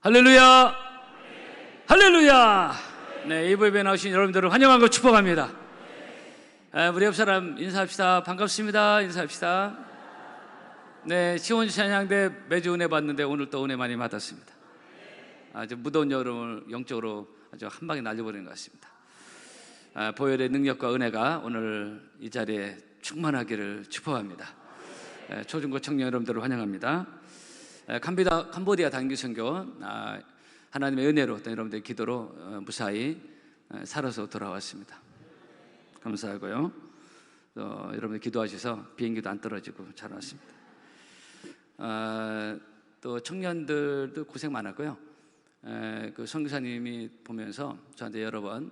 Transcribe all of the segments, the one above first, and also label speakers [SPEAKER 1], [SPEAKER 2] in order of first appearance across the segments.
[SPEAKER 1] 할렐루야! 할렐루야! 네, 이 예배에 나오신 여러분들을 환영하고 축복합니다. 우리 옆 사람 인사합시다. 반갑습니다. 인사합시다. 네, 시원 찬양대 매주 은혜 받는데 오늘 또 은혜 많이 받았습니다. 아주 무더운 여름을 영적으로 아주 한 방에 날려버리는 것 같습니다. 보혈의 능력과 은혜가 오늘 이 자리에 충만하기를 축복합니다. 초중고 청년 여러분들을 환영합니다. 캄보디아 단기 선교, 하나님의 은혜로 또 여러분들의 기도로 무사히 살아서 돌아왔습니다. 감사하고요. 여러분들 기도하셔서 비행기도 안 떨어지고 잘 왔습니다. 또 청년들도 고생 많았고요. 그 선교사님이 보면서 저한테 여러 번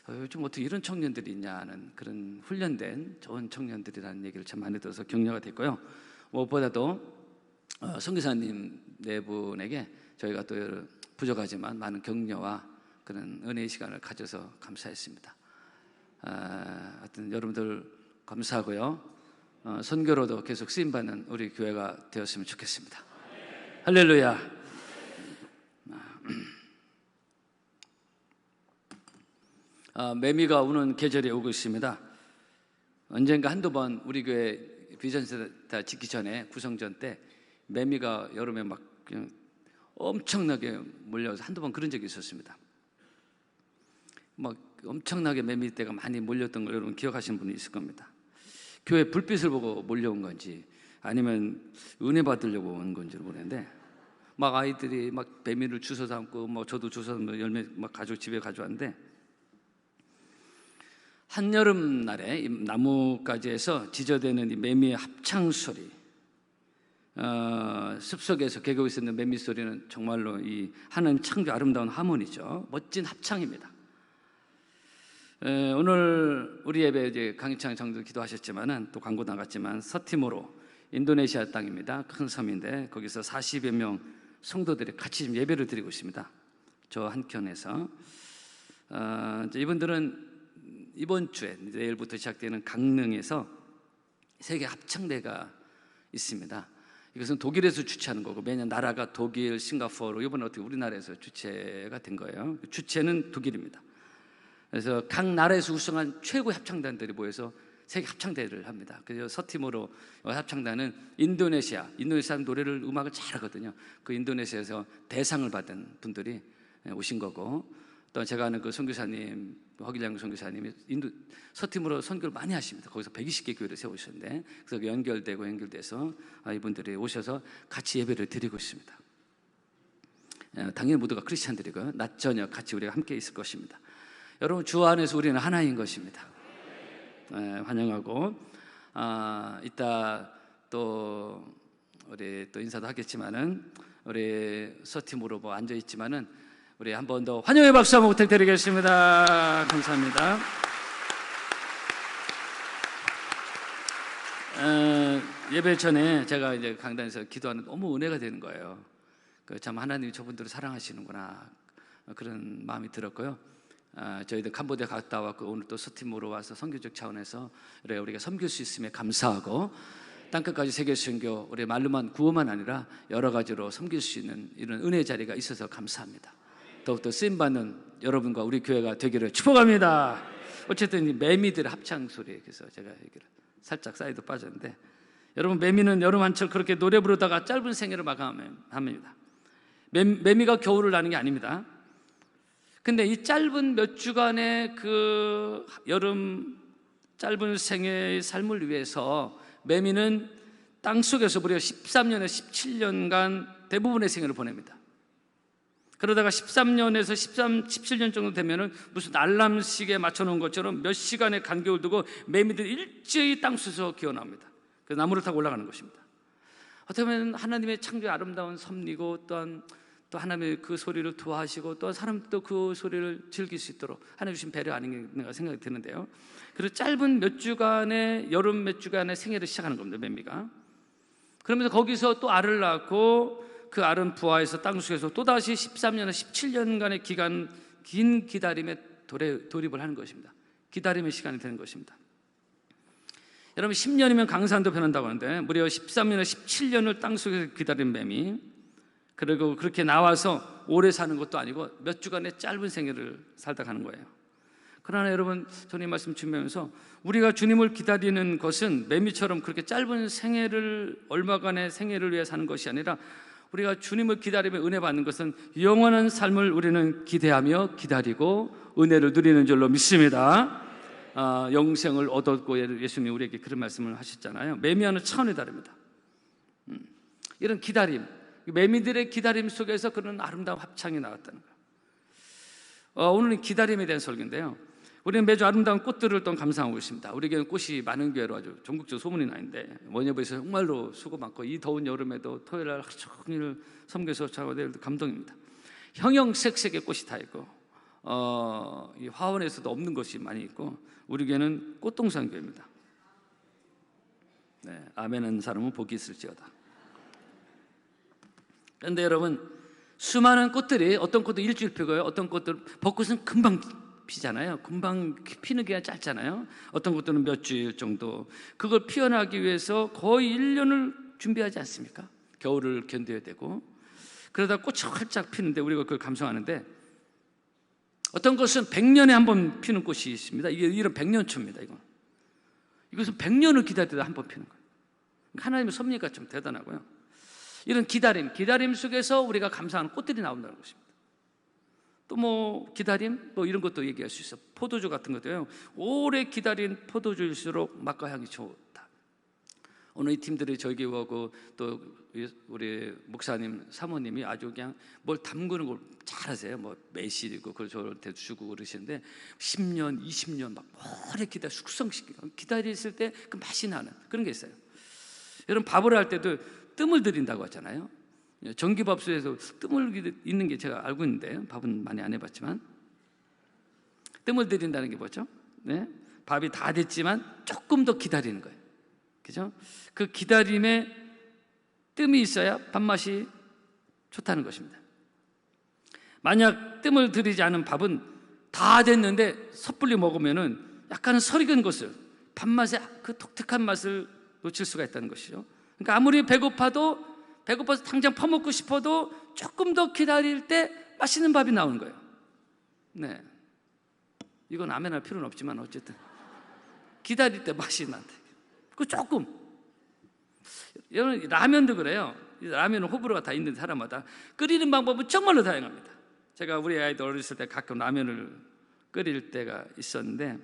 [SPEAKER 1] 요즘 어떻게 이런 청년들이 있냐는 그런 훈련된 좋은 청년들이라는 얘기를 참 많이 들어서 격려가 됐고요. 무엇보다도 선교사님 네 분에게 저희가 또 부족하지만 많은 격려와 그런 은혜의 시간을 가져서 감사했습니다. 하여튼 여러분들 감사하고요. 선교로도 계속 쓰임받는 우리 교회가 되었으면 좋겠습니다. 할렐루야. 매미가 우는 계절이 오고 있습니다. 언젠가 한두 번 우리 교회 비전센터 짓기 전에 구성전 때 매미가 여름에 막 그냥 엄청나게 몰려서 한두 번 그런 적이 있었습니다. 막 엄청나게 매미 떼가 많이 몰렸던 걸 여러분 기억하시는 분이 있을 겁니다. 교회 불빛을 보고 몰려온 건지 아니면 은혜 받으려고 온 건지 모르겠는데 막 아이들이 막 매미를 주워 담고 뭐 저도 주워 담고 열매 막 집에 가져왔는데 한여름 날에 이 나뭇가지에서 지저대는 이 매미의 합창 소리, 숲속에서 개고 있었는 매미 소리는 정말로 이 하나님 창조 아름다운 하모니죠. 멋진 합창입니다. 오늘 우리 예배 이제 강희창 장도 기도하셨지만은 또 광고 나갔지만 서티모로 인도네시아 땅입니다. 큰 섬인데 거기서 40여 명 성도들이 같이 지금 예배를 드리고 있습니다. 저 한켠에서 이분들은 이번 주에 내일부터 시작되는 강릉에서 세계 합창대가 있습니다. 이것은 독일에서 주최하는 거고 매년 나라가 독일, 싱가포르, 이번에 어떻게 우리나라에서 주최가 된 거예요. 주최는 독일입니다. 그래서 각 나라에서 우승한 최고 합창단들이 모여서 세계 합창대회를 합니다. 그래서 서티모로 합창단은 인도네시아 노래를 음악을 잘하거든요. 그 인도네시아에서 대상을 받은 분들이 오신 거고 또 제가 아는 그 선교사님 허길양 선교사님이 서티모로 선교를 많이 하십니다. 거기서 120개 교회를 세우셨는데 그래서 연결돼서 이분들이 오셔서 같이 예배를 드리고 있습니다. 당연히 모두가 크리스찬들이고요. 낮 저녁 같이 우리가 함께 있을 것입니다. 여러분 주 안에서 우리는 하나인 것입니다. 환영하고 이따 또 우리 또 인사도 하겠지만은 우리 서티모로 뭐 앉아 있지만은 우리 한 번 더 환영의 박수 한번 부탁드리겠습니다. 감사합니다. 예배 전에 제가 이제 강단에서 기도하는 너무 은혜가 되는 거예요. 참 하나님이 저분들을 사랑하시는구나 그런 마음이 들었고요. 저희들 캄보디아 갔다 왔고 오늘 또 서티모로 와서 선교적 차원에서 우리가 섬길 수 있음에 감사하고 땅끝까지 세계 선교 우리 말로만 구호만 아니라 여러 가지로 섬길 수 있는 이런 은혜 자리가 있어서 감사합니다. 더욱더 쓰임받는 여러분과 우리 교회가 되기를 축복합니다. 어쨌든 이 매미들의 합창 소리에 그래서 제가 얘기를 살짝 사이드 빠졌는데 여러분 매미는 여름 한철 그렇게 노래 부르다가 짧은 생애를 마감합니다. 매미가 겨울을 나는 게 아닙니다. 근데 이 짧은 몇 주간의 그 여름 짧은 생애의 삶을 위해서 매미는 땅속에서 무려 13년에서 17년간 대부분의 생애를 보냅니다. 그러다가 13년에서 17년 정도 되면은 무슨 알람식에 맞춰놓은 것처럼 몇 시간의 간격을 두고 매미들이 일제히 땅속에서 기어나옵니다. 그래서 나무를 타고 올라가는 것입니다. 어떻게 보면 하나님의 창조의 아름다운 섭리고 또한 또 하나님의 그 소리를 두하시고 또 사람도 그 소리를 즐길 수 있도록 하나님 주신 배려 아닌가 생각이 드는데요. 그리고 짧은 몇 주간의 여름 몇 주간의 생애를 시작하는 겁니다. 매미가. 그러면서 거기서 또 알을 낳고 그 알은 부화해서 땅속에서 또다시 13년에서 17년간의 긴 기다림에 돌입을 하는 것입니다. 기다림의 시간이 되는 것입니다. 여러분 10년이면 강산도 변한다고 하는데 무려 13년에서 17년을 땅속에서 기다린 매미 그리고 그렇게 나와서 오래 사는 것도 아니고 몇 주간의 짧은 생애를 살다 가는 거예요. 그러나 여러분, 저는 이 말씀 준비하면서 우리가 주님을 기다리는 것은 매미처럼 그렇게 짧은 생애를, 얼마간의 생애를 위해 사는 것이 아니라 우리가 주님을 기다리며 은혜 받는 것은 영원한 삶을 우리는 기대하며 기다리고 은혜를 누리는 줄로 믿습니다. 영생을 얻었고, 예수님이 우리에게 그런 말씀을 하셨잖아요. 매미와는 차원이 다릅니다. 이런 기다림, 매미들의 기다림 속에서 그런 아름다운 합창이 나왔다는 거예요. 오늘은 기다림에 대한 설교인데요, 우리는 매주 아름다운 꽃들을 또 감상하고 있습니다. 우리 교회는 꽃이 많은 교회로 아주 전국적으로 소문이 나는데, 원예부에서 정말로 수고 많고 이 더운 여름에도 토요일날 하루 종일 섬겨서 자고 내일도 감동입니다. 형형색색의 꽃이 다 있고, 이 화원에서도 없는 것이 많이 있고, 우리 교회는 꽃동산 교회입니다. 네, 아멘한 사람은 복이 있을지어다. 그런데 여러분, 수많은 꽃들이, 어떤 꽃도 일주일 피고요, 어떤 꽃들, 벚꽃은 금방 피잖아요. 금방 피는 게 짧잖아요. 어떤 것들은 몇 주일 정도. 그걸 피어나기 위해서 거의 1년을 준비하지 않습니까? 겨울을 견뎌야 되고. 그러다 꽃이 활짝 피는데 우리가 그걸 감상하는데, 어떤 것은 100년에 한 번 피는 꽃이 있습니다. 이런 100년초입니다. 이것은 100년을 기다리다 한 번 피는 거예요. 하나님의 섭리가 좀 대단하고요. 이런 기다림 속에서 우리가 감상하는 꽃들이 나온다는 것입니다. 또 기다림, 이런 것도 얘기할 수 있어. 포도주 같은 것도요, 오래 기다린 포도주일수록 맛과 향이 좋다. 오늘 이 팀들이 저희 교회 오고, 또 우리 목사님, 사모님이 아주 그냥 뭘 담그는 걸 잘하세요. 매실이고 그걸 저한테 주고 그러시는데, 10년, 20년 막 오래 숙성시키고 기다렸을 때 그 맛이 나는 그런 게 있어요. 여러분, 밥을 할 때도 뜸을 들인다고 하잖아요. 전기밥솥에서 뜸을 있는 게 제가 알고 있는데, 밥은 많이 안 해봤지만, 뜸을 들인다는 게 뭐죠? 네? 밥이 다 됐지만 조금 더 기다리는 거예요. 그죠? 그 기다림에 뜸이 있어야 밥맛이 좋다는 것입니다. 만약 뜸을 들이지 않은 밥은 다 됐는데 섣불리 먹으면은 약간은 설익은 것을, 밥맛의 그 독특한 맛을 놓칠 수가 있다는 것이죠. 그러니까 아무리 배고파서 당장 퍼먹고 싶어도 조금 더 기다릴 때 맛있는 밥이 나오는 거예요. 네, 이건 아멘할 필요는 없지만 어쨌든 기다릴 때 맛이 난다. 그 조금. 여러분, 라면도 그래요. 라면은 호불호가 다 있는 사람마다 끓이는 방법은 정말로 다양합니다. 제가 우리 아이들 어렸을 때 가끔 라면을 끓일 때가 있었는데,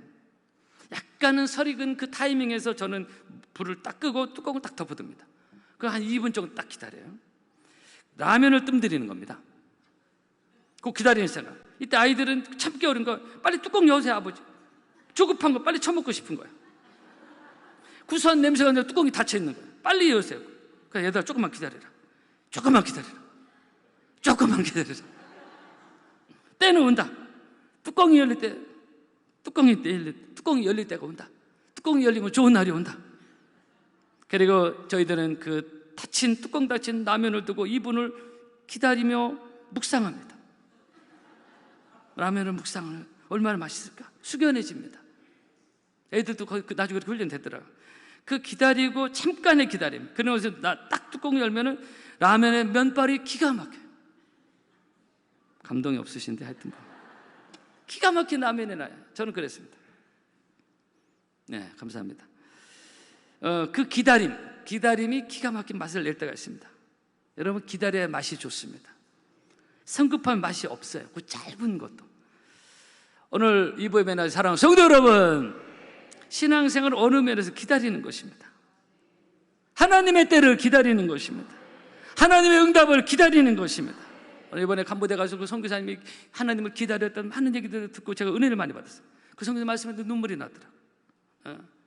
[SPEAKER 1] 약간은 설익은 그 타이밍에서 저는 불을 딱 끄고 뚜껑을 딱 덮어둡니다. 그 한 2분 정도 딱 기다려요. 라면을 뜸들이는 겁니다. 그 기다리는 생각. 이때 아이들은 참기 어려운 거, 빨리 뚜껑 여세요, 아버지. 조급한 거 빨리 처먹고 싶은 거예요. 구수한 냄새가 나서 뚜껑이 닫혀 있는 거예요. 빨리 여세요. 그러니까 얘들아, 조금만 기다려라. 조금만 기다려라. 조금만 기다려라. 때는 온다. 뚜껑이 열릴 때, 뚜껑이 열릴 때가 온다. 뚜껑이 열리면 좋은 날이 온다. 그리고 저희들은 그 뚜껑 닫힌 라면을 두고 2분을 기다리며 묵상합니다. 라면을 묵상을 얼마나 맛있을까? 숙연해집니다. 애들도 나중에 그렇게 훈련됐더라고요. 그 기다리고 잠깐의 기다림, 그러면서 딱 뚜껑 열면은 라면의 면발이 기가 막혀요. 감동이 없으신데 하여튼 기가 막힌 라면이 나요. 저는 그랬습니다. 네, 감사합니다. 그 기다림이 기가 막힌 맛을 낼 때가 있습니다. 여러분, 기다려야 맛이 좋습니다. 성급한 맛이 없어요. 그 짧은 것도. 오늘 이브의 메나지 사랑하는 성도 여러분, 신앙생활 어느 면에서 기다리는 것입니다. 하나님의 때를 기다리는 것입니다. 하나님의 응답을 기다리는 것입니다. 이번에 캄보디아 가서 그 선교사님이 하나님을 기다렸던 하는 얘기들을 듣고 제가 은혜를 많이 받았어요. 그 선교사님 말씀에도 눈물이 나더라고요.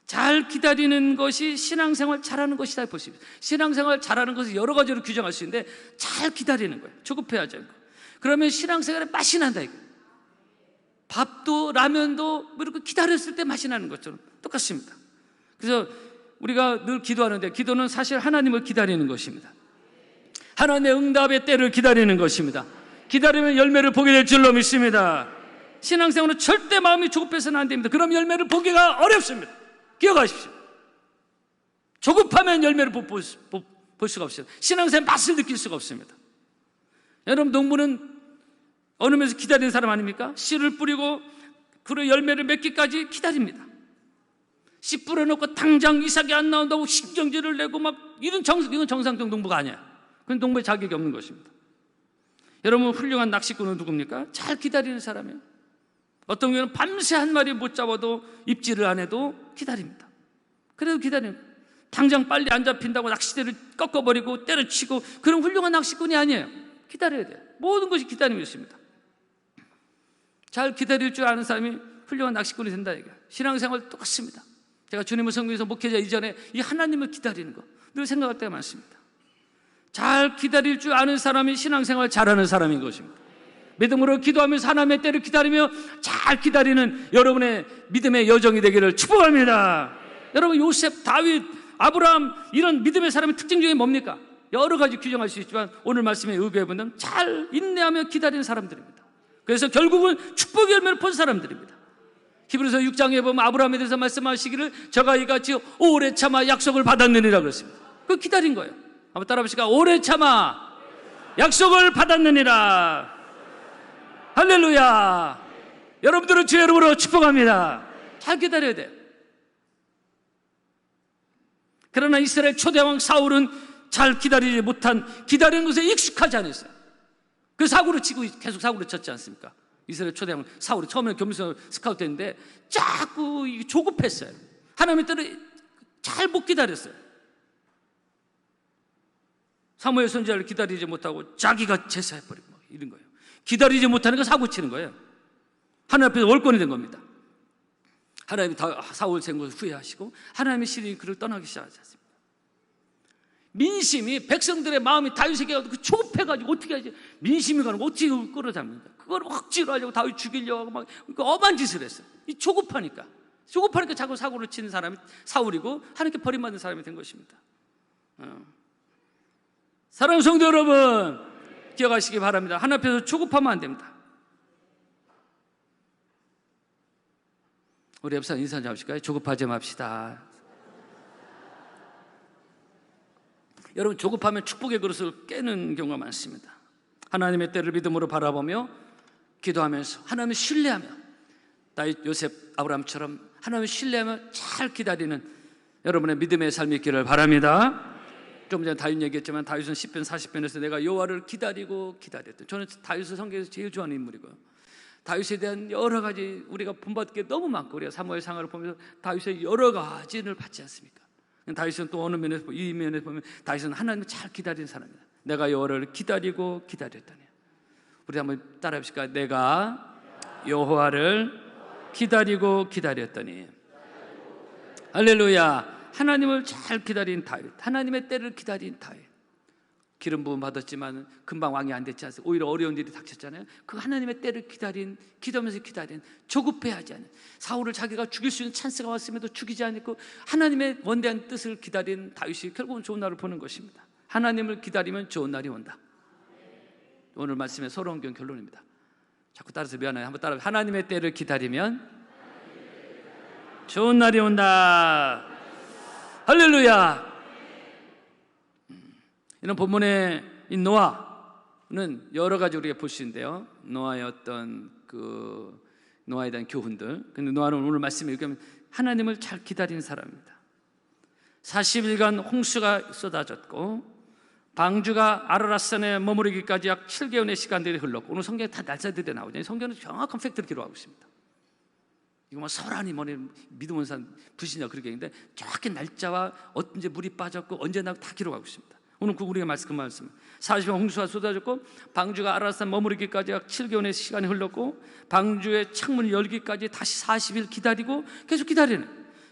[SPEAKER 1] 잘 기다리는 것이 신앙생활 잘하는 것이다 볼 수 있습니다. 신앙생활 잘하는 것을 여러 가지로 규정할 수 있는데, 잘 기다리는 거예요. 조급해하지 않고. 그러면 신앙생활에 맛이 난다 이거. 밥도 라면도 이렇게 기다렸을 때 맛이 나는 것처럼 똑같습니다. 그래서 우리가 늘 기도하는데, 기도는 사실 하나님을 기다리는 것입니다. 하나님의 응답의 때를 기다리는 것입니다. 기다리면 열매를 보게 될 줄로 믿습니다. 신앙생활은 절대 마음이 조급해서는 안 됩니다. 그럼 열매를 보기가 어렵습니다. 기억하십시오. 조급하면 열매를 볼 수가 없어요. 신앙생활 맛을 느낄 수가 없습니다. 여러분, 농부는 얻으면서 기다리는 사람 아닙니까? 씨를 뿌리고 그 열매를 맺기까지 기다립니다. 씨 뿌려놓고 당장 이삭이 안 나온다고 신경질을 내고 막 이건 정상적 농부가 아니야. 그건 농부의 자격이 없는 것입니다. 여러분, 훌륭한 낚시꾼은 누굽니까? 잘 기다리는 사람이에요. 어떤 경우는 밤새 한 마리 못 잡아도 입질을 안 해도 기다립니다. 그래도 기다립니다. 당장 빨리 안 잡힌다고 낚싯대를 꺾어버리고 때려치고 그런 훌륭한 낚시꾼이 아니에요. 기다려야 돼요. 모든 것이 기다림이 있습니다. 잘 기다릴 줄 아는 사람이 훌륭한 낚시꾼이 된다 이거예요. 신앙생활 똑같습니다. 제가 주님을 섬기면서 목회자 이전에 이 하나님을 기다리는 거 늘 생각할 때가 많습니다. 잘 기다릴 줄 아는 사람이 신앙생활 잘하는 사람인 것입니다. 믿음으로 기도하면서 하나님의 때를 기다리며 잘 기다리는 여러분의 믿음의 여정이 되기를 축복합니다. 여러분, 요셉, 다윗, 아브라함 이런 믿음의 사람의 특징 중에 뭡니까? 여러 가지 규정할 수 있지만 오늘 말씀에 의거해보면 잘 인내하며 기다리는 사람들입니다. 그래서 결국은 축복의 열매를 본 사람들입니다. 히브리서 6장에 보면 아브라함에 대해서 말씀하시기를 저가 이같이 오래 참아 약속을 받았느니라 그랬습니다. 그 기다린 거예요. 한번 따라 보실까요? 오래 참아 약속을 받았느니라. 할렐루야. 여러분들은 주의 이름으로 축복합니다. 잘 기다려야 돼요. 그러나 이스라엘 초대왕 사울은 잘 기다리지 못한, 기다리는 것에 익숙하지 않았어요. 그 사고를 치고 계속 사고를 쳤지 않습니까? 이스라엘 초대왕 사울이 처음에 겸손 스카우트 했는데 자꾸 조급했어요. 하나님의 때를 잘 못 기다렸어요. 사무엘 선지자를 기다리지 못하고 자기가 제사해버리고 이런 거예요. 기다리지 못하는 거 사고 치는 거예요. 하나님 앞에서 월권이 된 겁니다. 하나님이 사울 생 것을 후회하시고 하나님의 신이 그를 떠나기 시작하지 않습니다. 민심이, 백성들의 마음이 다윗에게 조급해가지고 어떻게 하지? 민심이 가는 거 어떻게 끌어잡는다? 그걸 억지로 하려고 다윗 죽이려고 하고 막 엄한 짓을 했어요. 이 조급하니까 자꾸 사고를 치는 사람이 사울이고 하나님께 버림받는 사람이 된 것입니다. 사랑하는 성도 여러분, 기억하시기 바랍니다. 하나님 앞에서 조급하면 안 됩니다. 우리 옆 사람 인사 좀 하실까요? 조급하지 맙시다. 여러분, 조급하면 축복의 그릇을 깨는 경우가 많습니다. 하나님의 때를 믿음으로 바라보며 기도하면서 하나님을 신뢰하며 다윗, 요셉, 아브라함처럼 하나님을 신뢰하며 잘 기다리는 여러분의 믿음의 삶이 있기를 바랍니다. 좀 전에 다윗 얘기했지만 다윗은 10편 40편에서 내가 여호와를 기다리고 기다렸다. 저는 다윗을 성경에서 제일 좋아하는 인물이고요. 다윗에 대한 여러 가지 우리가 본받을 게 너무 많고 우리가 사무엘 상하를 보면서 다윗의 여러 가지를 받지 않습니까? 다윗은 또 어느 면에서 이 면에서 보면 다윗은 하나님을 잘 기다리는 사람이다. 내가 여호와를 기다리고 기다렸다니. 우리 한번 따라해 보실까요? 내가 여호와를 기다리고 기다렸더니. 할렐루야. 하나님을 잘 기다린 다윗, 하나님의 때를 기다린 다윗. 기름 부음 받았지만 금방 왕이 안 됐지 않습니까? 오히려 어려운 일이 닥쳤잖아요. 그 하나님의 때를 기다린, 기도하면서 기다린, 조급해하지 않은, 사울을 자기가 죽일 수 있는 찬스가 왔음에도 죽이지 않고 하나님의 원대한 뜻을 기다린 다윗이 결국은 좋은 날을 보는 것입니다. 하나님을 기다리면 좋은 날이 온다. 오늘 말씀의 서러운 결론입니다. 자꾸 따라서 미안해요. 한번 따라서 하나님의 때를 기다리면 좋은 날이 온다. 할렐루야. 이런 본문의 이 노아는 여러 가지 우리가 볼 수 있는데요. 노아의 어떤 노아에 대한 교훈들. 근데 노아는 오늘 말씀에 읽으면 하나님을 잘 기다리는 사람입니다. 40일간 홍수가 쏟아졌고 방주가 아라랏산에 머무르기까지 약 7개월의 시간들이 흘렀고, 오늘 성경에 다 날짜들이 나오잖아요. 성경은 정확한 팩트를 기록하고 있습니다. 이거 뭐 설한이 뭐니 믿음 원산 불신자 그렇게 했는데 정확히 날짜와 언제 물이 빠졌고 언제 나고 다 기록하고 있습니다. 오늘 우리가 그 말씀 40일 홍수가 쏟아졌고 방주가 아라삿산 머무르기까지 약 7개월의 시간이 흘렀고 방주의 창문을 열기까지 다시 40일 기다리고 계속 기다리는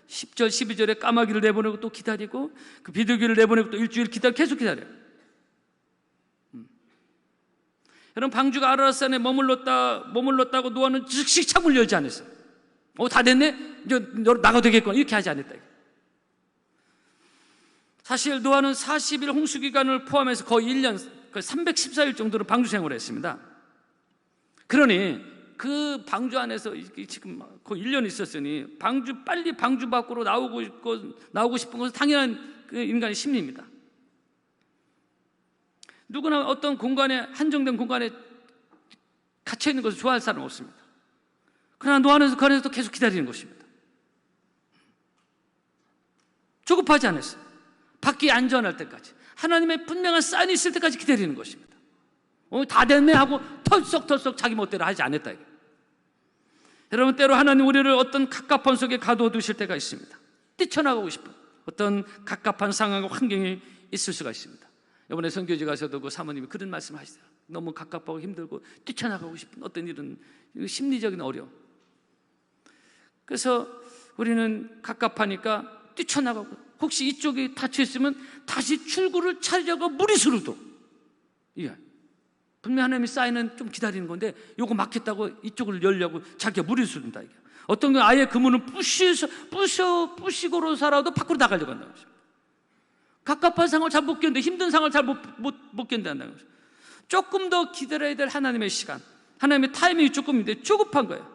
[SPEAKER 1] 10절 12절에 까마귀를 내보내고 또 기다리고 그 비둘기를 내보내고 또 일주일 기다리고 계속 기다려요. 여러분, 방주가 아라삿산에 머물렀다고 노아는 즉시 창문을 열지 않았어요. 다 됐네? 이제 나가도 되겠구나. 이렇게 하지 않았다. 사실 노아는 40일 홍수 기간을 포함해서 거의 1년, 314일 정도로 방주 생활을 했습니다. 그러니 그 방주 안에서 지금 거의 1년 있었으니 빨리 방주 밖으로 나오고 싶은 것은 당연한 그 인간의 심리입니다. 누구나 어떤 공간에, 한정된 공간에 갇혀 있는 것을 좋아할 사람은 없습니다. 그러나 노아는 그 안에서 계속 기다리는 것입니다. 조급하지 않았어요. 밖이 안전할 때까지, 하나님의 분명한 사인이 있을 때까지 기다리는 것입니다. 다 됐네 하고 털썩털썩 자기 멋대로 하지 않았다. 여러분, 때로 하나님 우리를 어떤 갑갑한 속에 가둬두실 때가 있습니다. 뛰쳐나가고 싶은 어떤 갑갑한 상황과 환경이 있을 수가 있습니다. 이번에 선교지 가서도 그 사모님이 그런 말씀을 하시더라고요. 너무 갑갑하고 힘들고 뛰쳐나가고 싶은 어떤 이런 심리적인 어려움. 그래서 우리는 갑갑하니까 뛰쳐나가고, 혹시 이쪽이 닫혀있으면 다시 출구를 찾으려고 무리수로도, 분명 하나님이 사인은 좀 기다리는 건데 요거 막혔다고 이쪽을 열려고 자기가 무리수른다. 어떤 건 아예 그 문을 부시고로 살아도 밖으로 나가려고 한다는 것입니다. 갑갑한 상황을 잘 못 견뎌, 힘든 상황을 잘 못 견뎌한다는 것입니다. 조금 더 기다려야 될 하나님의 시간, 하나님의 타이밍이 조금인데 조급한 거예요.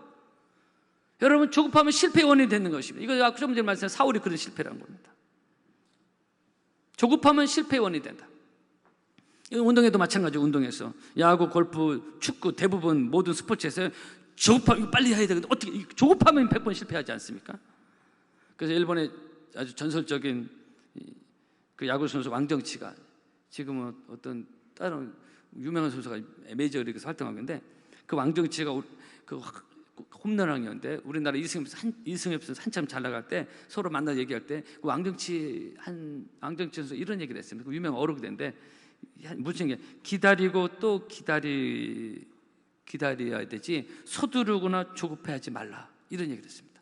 [SPEAKER 1] 여러분, 조급하면 실패의 원인이 되는 것입니다. 이거 아까 좀 전에 말씀드린 사울이 그런 실패라는 겁니다. 조급하면 실패의 원인이 된다. 운동에도 마찬가지고, 운동에서 야구, 골프, 축구, 대부분 모든 스포츠에서 조급하면 빨리 해야 되는데 어떻게 조급하면 100번 실패하지 않습니까? 그래서 일본의 아주 전설적인 그 야구 선수 왕정치가, 지금은 어떤 다른 유명한 선수가 메이저리그에서 활동하고 있는데, 그 왕정치가 그 홈런왕이었는데 우리나라 이승엽 선수 한참 잘 나갈 때 서로 만나 얘기할 때 그 왕정치 선수 이런 얘기를 했습니다. 그 유명한 어록인데 무슨 얘기? 기다리고 또 기다려야 되지 서두르거나 조급해하지 말라, 이런 얘기를 했습니다.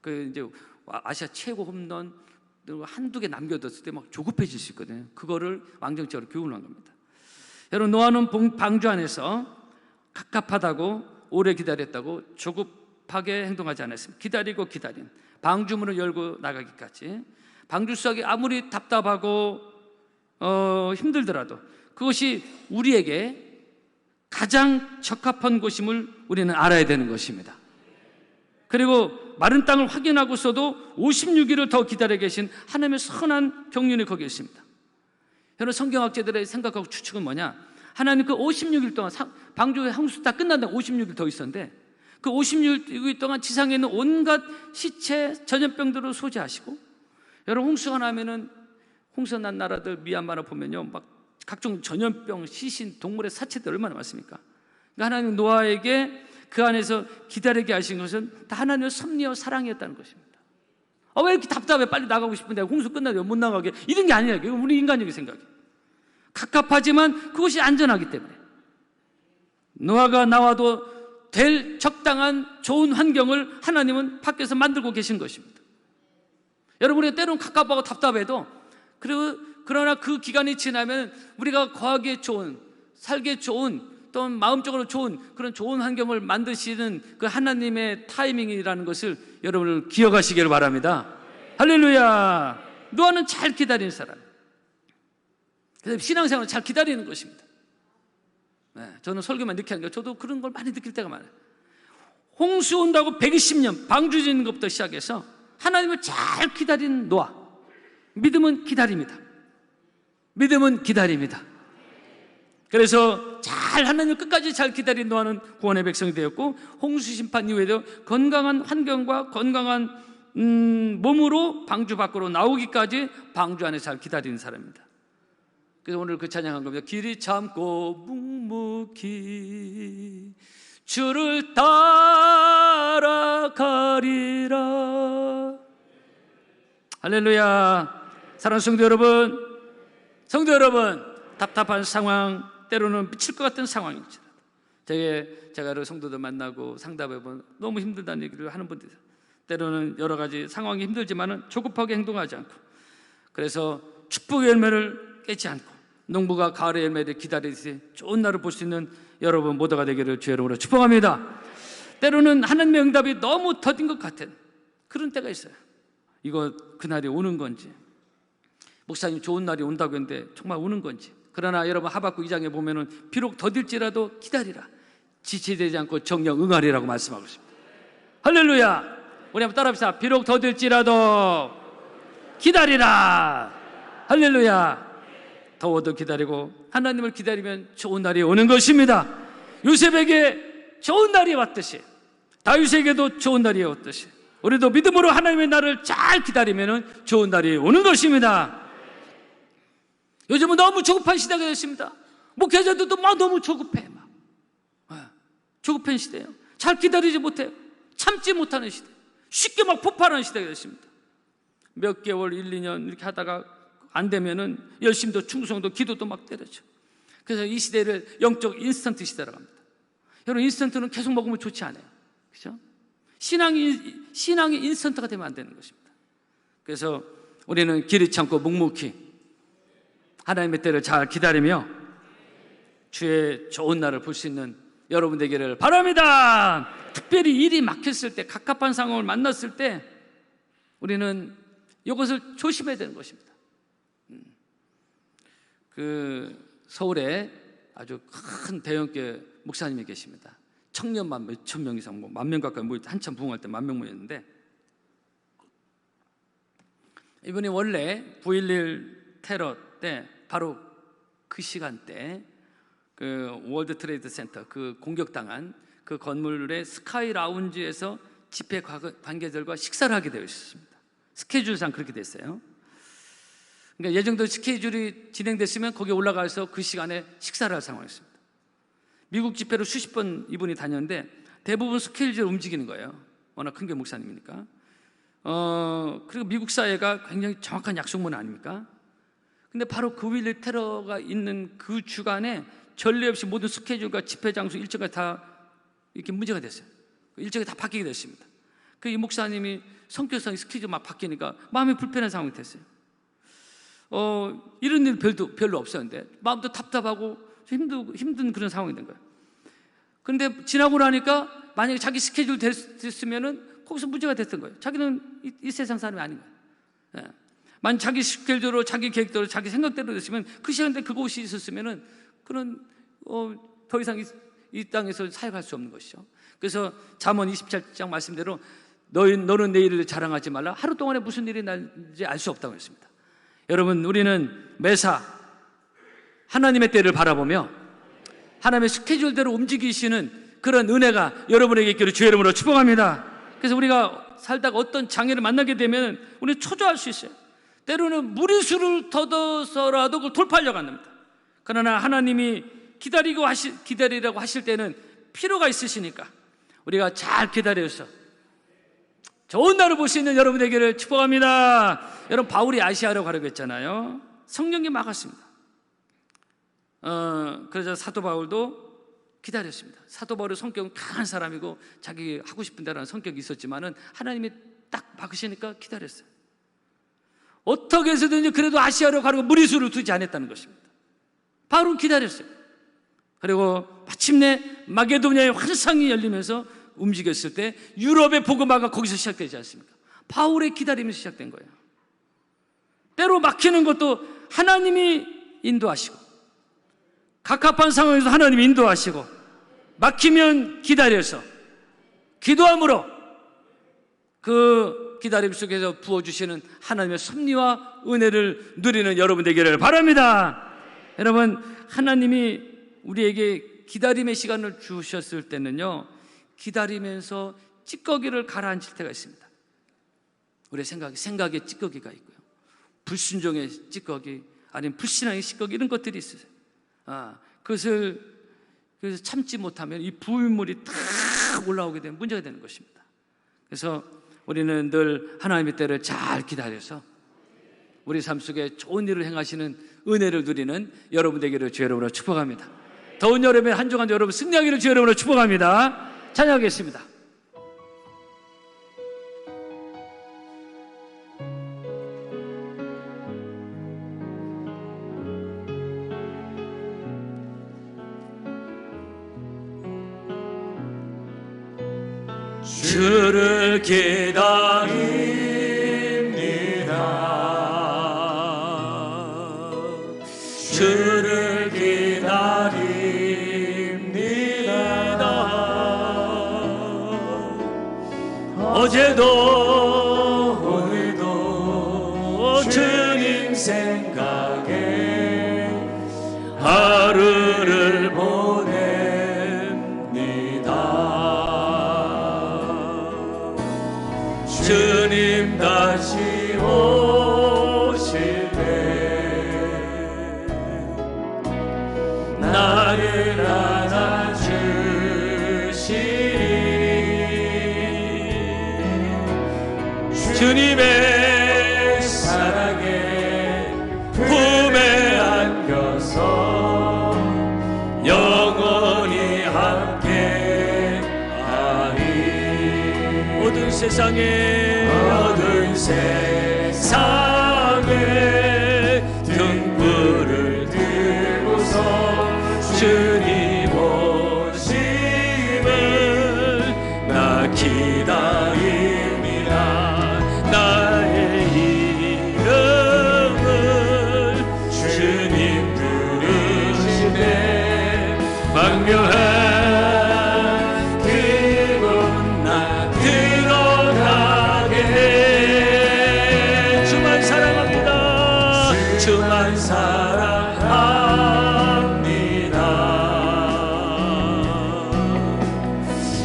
[SPEAKER 1] 그 이제 아시아 최고 홈런 한두 개 남겨뒀을 때 막 조급해질 수 있거든요. 그거를 왕정치로 교훈을 한 겁니다. 여러분, 노아는 방주 안에서 갑갑하다고, 오래 기다렸다고 조급하게 행동하지 않았습니다. 기다리고 기다린, 방주문을 열고 나가기까지. 방주 속이 아무리 답답하고 힘들더라도 그것이 우리에게 가장 적합한 곳임을 우리는 알아야 되는 것입니다. 그리고 마른 땅을 확인하고서도 56일을 더 기다려 계신 하나님의 선한 경륜이 거기에 있습니다. 여러분, 성경학자들의 생각하고 추측은 뭐냐? 하나님 그 56일 동안, 방주의 홍수 다 끝난다고 56일 더 있었는데, 그 56일 동안 지상에 있는 온갖 시체, 전염병들을 소지하시고, 여러분, 홍수가 나면은, 홍수가 난 나라들 미얀마를 보면요, 막 각종 전염병, 시신, 동물의 사체들 얼마나 많습니까? 그러니까 하나님 노아에게 그 안에서 기다리게 하신 것은 다 하나님의 섭리와 사랑이었다는 것입니다. 왜 이렇게 답답해? 빨리 나가고 싶은데 홍수 끝나면 못 나가게, 이런 게 아니야. 이건 우리 인간적인 생각이에요. 갑갑하지만 그것이 안전하기 때문에 노아가 나와도 될 적당한 좋은 환경을 하나님은 밖에서 만들고 계신 것입니다. 여러분, 우리가 때로는 갑갑하고 답답해도, 그러나 그 기간이 지나면 우리가 거하기에 좋은, 살기에 좋은, 또 마음적으로 좋은 그런 좋은 환경을 만드시는 그 하나님의 타이밍이라는 것을 여러분을 기억하시기를 바랍니다. 할렐루야. 노아는 잘 기다리는 사람, 그래서 신앙생활은 잘 기다리는 것입니다. 저는 설교만 늦게 하니까 저도 그런 걸 많이 느낄 때가 많아요. 홍수 온다고 120년 방주 짓는 것부터 시작해서 하나님을 잘 기다리는 노아. 믿음은 기다립니다. 믿음은 기다립니다. 그래서 잘 하나님을 끝까지 잘 기다린 노아는 구원의 백성이 되었고, 홍수 심판 이후에도 건강한 환경과 건강한 몸으로 방주 밖으로 나오기까지 방주 안에 잘 기다리는 사람입니다. 그래서 오늘 그 찬양한 겁니다. 길이 참고 묵묵히 주를 따라가리라. 할렐루야. 사랑하는 성도 여러분, 답답한 상황, 때로는 미칠 것 같은 상황이죠. 제가 여러 성도들 만나고 상담해보면 너무 힘들다는 얘기를 하는 분들이 있어요. 때로는 여러 가지 상황이 힘들지만 조급하게 행동하지 않고, 그래서 축복의 열매를 깨지 않고 농부가 가을의 열매를 기다리듯이 좋은 날을 볼 수 있는 여러분 모두가 되기를 주의 이름으로 축복합니다. 때로는 하나님의 응답이 너무 더딘 것 같은 그런 때가 있어요. 이거 그날이 오는 건지, 목사님 좋은 날이 온다고 했는데 정말 오는 건지. 그러나 여러분, 하박국 2장에 보면은 비록 더딜지라도 기다리라, 지체되지 않고 정녕 응하리라고 말씀하고 있습니다. 할렐루야. 우리 한번 따라합시다. 비록 더딜지라도 기다리라. 할렐루야. 더워도 기다리고 하나님을 기다리면 좋은 날이 오는 것입니다. 요셉에게 좋은 날이 왔듯이, 다윗에게도 좋은 날이 왔듯이, 우리도 믿음으로 하나님의 날을 잘 기다리면 좋은 날이 오는 것입니다. 요즘은 너무 조급한 시대가 됐습니다. 목회자들도 막 너무 조급해. 조급한 시대예요. 잘 기다리지 못해요. 참지 못하는 시대. 쉽게 막 폭발하는 시대가 됐습니다. 몇 개월, 1, 2년 이렇게 하다가 안 되면은 열심도 충성도 기도도 막 때려죠. 그래서 이 시대를 영적 인스턴트 시대라고 합니다. 여러분, 인스턴트는 계속 먹으면 좋지 않아요. 그렇죠? 신앙이 인스턴트가 되면 안 되는 것입니다. 그래서 우리는 길이 참고 묵묵히 하나님의 때를 잘 기다리며 주의 좋은 날을 볼 수 있는 여러분 되기를 바랍니다. 특별히 일이 막혔을 때, 갑갑한 상황을 만났을 때 우리는 이것을 조심해야 되는 것입니다. 서울에 아주 큰 대형교회 목사님이 계십니다. 청년만 몇천 명 이상, 10,000명 가까이 모일 때, 한참 부흥할 때 10,000명 모였는데, 이분이 원래 9.11 테러 때 바로 그 시간대 그 월드 트레이드 센터, 그 공격당한 그 건물의 스카이 라운지에서 집회 관계자들과 식사를 하게 되어 있었습니다. 스케줄상 그렇게 됐어요. 그러니까 예정대로 스케줄이 진행됐으면 거기에 올라가서 그 시간에 식사를 할 상황이었습니다. 미국 집회로 수십 번 이분이 다녔는데 대부분 스케줄을 움직이는 거예요. 워낙 큰 게 목사님이니까. 그리고 미국 사회가 굉장히 정확한 약속문 아닙니까? 근데 바로 그 9.11 테러가 있는 그 주간에 전례 없이 모든 스케줄과 집회 장소 일정까지 다 이렇게 문제가 됐어요. 일정이 다 바뀌게 됐습니다. 이 목사님이 성격상 스케줄 막 바뀌니까 마음이 불편한 상황이 됐어요. 이런 일 별로 없었는데 마음도 답답하고 힘든 그런 상황이 된 거예요. 그런데 지나고 나니까 만약에 자기 스케줄 됐으면은 거기서 문제가 됐던 거예요. 자기는 이 세상 사람이 아닌 거예요. 예. 만약 자기 스케줄대로, 자기 계획대로, 자기 생각대로 됐으면 그 시간대 그곳이 있었으면은 그런 더 이상 이 땅에서 사역할 수 없는 것이죠. 그래서 잠언 27장 말씀대로 너는 내일을 자랑하지 말라. 하루 동안에 무슨 일이 날지 알 수 없다고 했습니다. 여러분, 우리는 매사 하나님의 때를 바라보며 하나님의 스케줄대로 움직이시는 그런 은혜가 여러분에게 있기를 주의 이름으로 축복합니다. 그래서 우리가 살다가 어떤 장애를 만나게 되면 우리는 초조할 수 있어요. 때로는 무리수를 더더서라도 그걸 돌파하려고 합니다. 그러나 하나님이 기다리라고 하실 때는 필요가 있으시니까 우리가 잘 기다려서 좋은 날을 볼 수 있는 여러분 되기를 축복합니다. 여러분, 바울이 아시아로 가려고 했잖아요. 성령이 막았습니다. 그래서 사도 바울도 기다렸습니다. 사도 바울의 성격은 강한 사람이고 자기 하고 싶은 대로 하는 성격이 있었지만은 하나님이 딱 막으시니까 기다렸어요. 어떻게 해서든지 그래도 아시아로 가려고 무리수를 두지 않았다는 것입니다. 바울은 기다렸어요. 그리고 마침내 마게도냐의 환상이 열리면서 움직였을 때 유럽의 복음화가 거기서 시작되지 않습니까? 바울의 기다림에서 시작된 거예요. 때로 막히는 것도 하나님이 인도하시고, 갑갑한 상황에서 하나님이 인도하시고, 막히면 기다려서 기도함으로 그 기다림 속에서 부어주시는 하나님의 섭리와 은혜를 누리는 여러분 되기를 바랍니다. 여러분, 하나님이 우리에게 기다림의 시간을 주셨을 때는요, 기다리면서 찌꺼기를 가라앉힐 때가 있습니다. 우리의 생각의 찌꺼기가 있고요, 불순종의 찌꺼기, 아니면 불신앙의 찌꺼기, 이런 것들이 있어요. 그래서 참지 못하면 이 부유물이 탁 올라오게 되면 문제가 되는 것입니다. 그래서 우리는 늘 하나님의 때를 잘 기다려서 우리 삶 속에 좋은 일을 행하시는 은혜를 누리는 여러분 되기를 주의 이름으로 축복합니다. 더운 여름에 한 주간 여러분 승리하기를 주의 이름으로 축복합니다. 찬양하겠습니다.
[SPEAKER 2] 주를 기다립니다. 주를 기다립니다. 어제도 오늘도 주님 생각에 다시 오실 때 나를 안아주시리. 주님의 사랑에 품에 안겨서 영원히 함께하리. 모든 세상에 등불을 들고서 주님 오심을 나 기다립니다. 나의 이름을 주님 부르실 때 광명한 그곳 나 들어가게. 주만 사랑합니다. 주만 사랑합니다.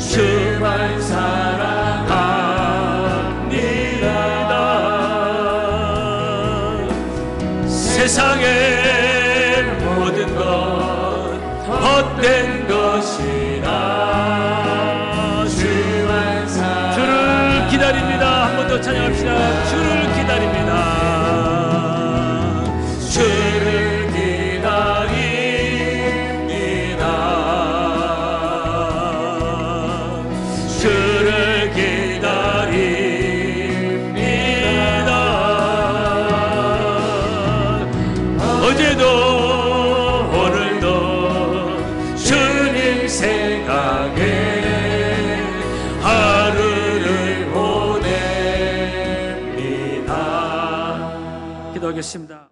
[SPEAKER 2] 주만 사랑합니다. 세상의 모든 것 헛된 것이나 주만 사랑. 주를 기다립니다. 한 번 더 찬양합시다. 주를 기다립니다. 주를 기다립니다. 주를 기다립니다. 어제도 오늘도 주님 생각에 하루를 보냅니다. 기도하겠습니다.